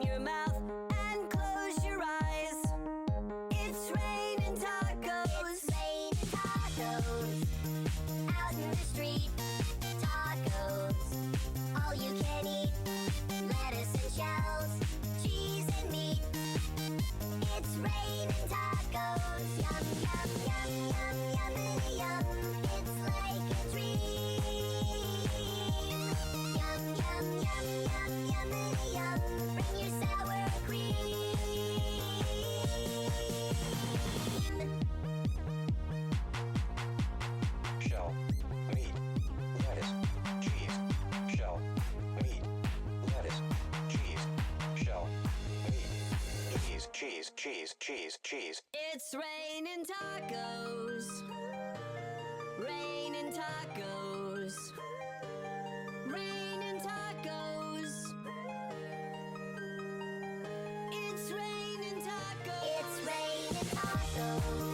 your mouth and close your eyes. It's raining tacos. It's raining tacos out in the street. Tacos, all you can eat. Lettuce and shells, cheese and meat. It's raining tacos. Yum, yum, yum, yum, yummity yum. It's like a dream. Yum, yum, yum, yum, yummity yum. Bring your sour cream. Shell, meat, lettuce, cheese. Shell, meat, lettuce, cheese. Shell, meat, cheese, cheese, cheese, cheese. It's raining tacos. Raining tacos. Raining tacos. It's raining tacos. It's raining tacos.